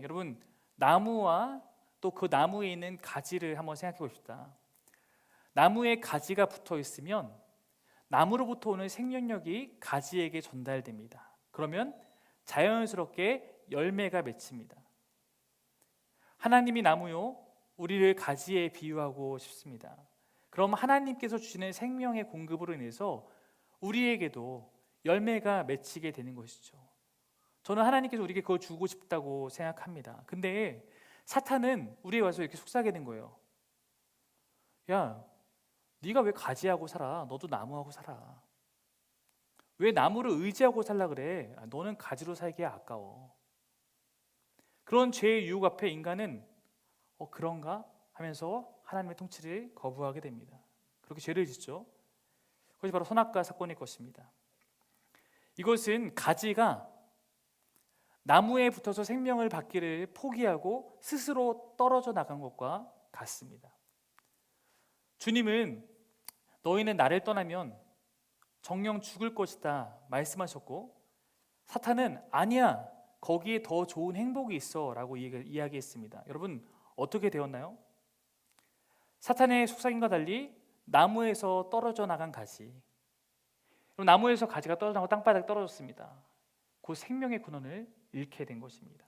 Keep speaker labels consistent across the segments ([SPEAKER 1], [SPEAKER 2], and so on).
[SPEAKER 1] 여러분, 나무와 또 그 나무에 있는 가지를 한번 생각해 봅시다. 나무에 가지가 붙어 있으면 나무로부터 오는 생명력이 가지에게 전달됩니다. 그러면 자연스럽게 열매가 맺힙니다. 하나님이 나무요, 우리를 가지에 비유하고 싶습니다. 그럼 하나님께서 주시는 생명의 공급으로 인해서 우리에게도 열매가 맺히게 되는 것이죠. 저는 하나님께서 우리에게 그걸 주고 싶다고 생각합니다. 근데 사탄은 우리에 와서 이렇게 속삭이게 된 거예요. 야, 네가 왜 가지하고 살아? 너도 나무하고 살아. 왜 나무를 의지하고 살라 그래? 너는 가지로 살기에 아까워. 그런 죄의 유혹 앞에 인간은 그런가? 하면서 하나님의 통치를 거부하게 됩니다. 그렇게 죄를 짓죠. 그것이 바로 선악과 사건일 것입니다. 이것은 가지가 나무에 붙어서 생명을 받기를 포기하고 스스로 떨어져 나간 것과 같습니다. 주님은 너희는 나를 떠나면 정녕 죽을 것이다 말씀하셨고, 사탄은 아니야, 거기에 더 좋은 행복이 있어 라고 이야기했습니다. 여러분, 어떻게 되었나요? 사탄의 속삭임과 달리 나무에서 떨어져 나간 가지, 나무에서 가지가 떨어져 나고 땅바닥에 떨어졌습니다. 그 생명의 근원을 잃게 된 것입니다.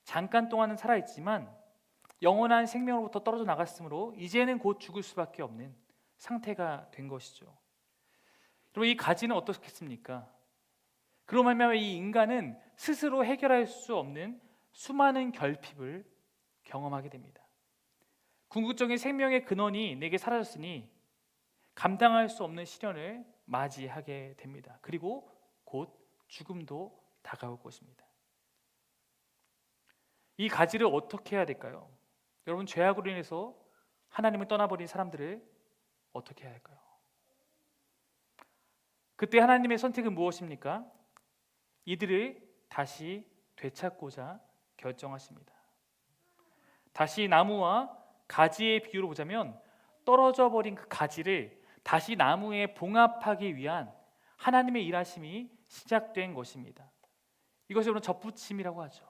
[SPEAKER 1] 잠깐 동안은 살아있지만 영원한 생명으로부터 떨어져 나갔으므로 이제는 곧 죽을 수밖에 없는 상태가 된 것이죠. 여러분, 이 가지는 어떻겠습니까? 그로 말미암아 이 인간은 스스로 해결할 수 없는 수많은 결핍을 경험하게 됩니다. 궁극적인 생명의 근원이 내게 사라졌으니 감당할 수 없는 시련을 맞이하게 됩니다. 그리고 곧 죽음도 다가올 것입니다. 이 가지를 어떻게 해야 될까요? 여러분, 죄악으로 인해서 하나님을 떠나버린 사람들을 어떻게 해야 할까요? 그때 하나님의 선택은 무엇입니까? 이들을 다시 되찾고자 결정하십니다. 다시 나무와 가지의 비유로 보자면 떨어져 버린 그 가지를 다시 나무에 봉합하기 위한 하나님의 일하심이 시작된 것입니다. 이것을 우리는 접붙임이라고 하죠.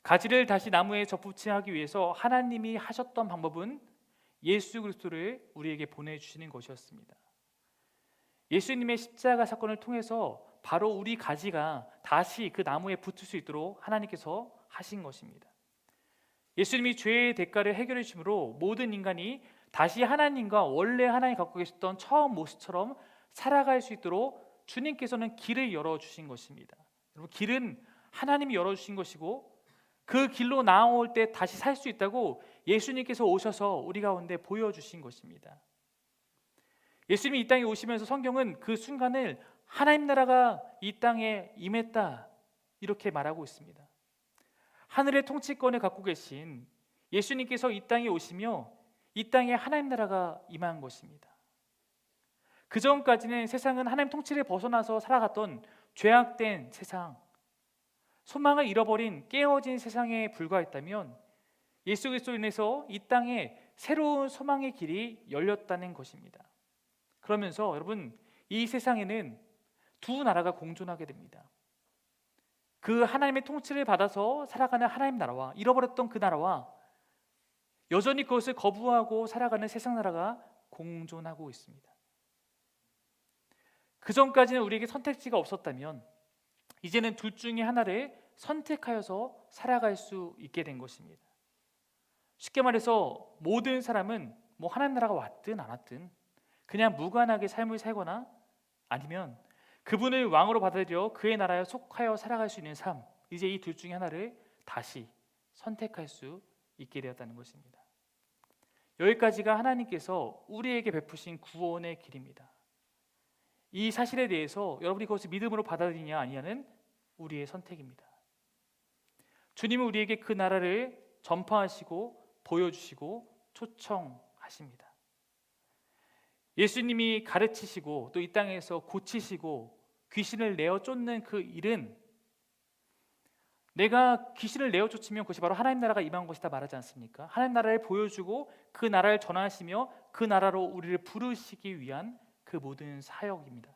[SPEAKER 1] 가지를 다시 나무에 접붙임하기 위해서 하나님이 하셨던 방법은 예수 그리스도를 우리에게 보내주시는 것이었습니다. 예수님의 십자가 사건을 통해서 바로 우리 가지가 다시 그 나무에 붙을 수 있도록 하나님께서 하신 것입니다. 예수님이 죄의 대가를 해결해 주심으로 모든 인간이 다시 하나님과 원래 하나님 갖고 계셨던 처음 모습처럼 살아갈 수 있도록 주님께서는 길을 열어주신 것입니다. 여러분, 길은 하나님이 열어주신 것이고 그 길로 나아올 때 다시 살 수 있다고 예수님께서 오셔서 우리 가운데 보여주신 것입니다. 예수님이 이 땅에 오시면서 성경은 그 순간을 하나님 나라가 이 땅에 임했다 이렇게 말하고 있습니다. 하늘의 통치권을 갖고 계신 예수님께서 이 땅에 오시며 이 땅에 하나님 나라가 임한 것입니다. 그 전까지는 세상은 하나님 통치를 벗어나서 살아갔던 죄악된 세상, 소망을 잃어버린 깨어진 세상에 불과했다면 예수 그리스도로 인해서 이 땅에 새로운 소망의 길이 열렸다는 것입니다. 그러면서 여러분, 이 세상에는 두 나라가 공존하게 됩니다. 그 하나님의 통치를 받아서 살아가는 하나님 나라와 잃어버렸던 그 나라와 여전히 그것을 거부하고 살아가는 세상 나라가 공존하고 있습니다. 그 전까지는 우리에게 선택지가 없었다면 이제는 둘 중에 하나를 선택하여서 살아갈 수 있게 된 것입니다. 쉽게 말해서 모든 사람은 하나님 나라가 왔든 안 왔든 그냥 무관하게 삶을 살거나 아니면 그분을 왕으로 받아들여 그의 나라에 속하여 살아갈 수 있는 삶, 이제 이 둘 중에 하나를 다시 선택할 수 있게 되었다는 것입니다. 여기까지가 하나님께서 우리에게 베푸신 구원의 길입니다. 이 사실에 대해서 여러분이 그것을 믿음으로 받아들이냐 아니냐는 우리의 선택입니다. 주님은 우리에게 그 나라를 전파하시고 보여주시고 초청하십니다. 예수님이 가르치시고 또 이 땅에서 고치시고 귀신을 내어 쫓는 그 일은 내가 귀신을 내어 쫓으면 그것이 바로 하나님 나라가 임한 것이다 말하지 않습니까? 하나님 나라를 보여주고 그 나라를 전하시며 그 나라로 우리를 부르시기 위한 그 모든 사역입니다.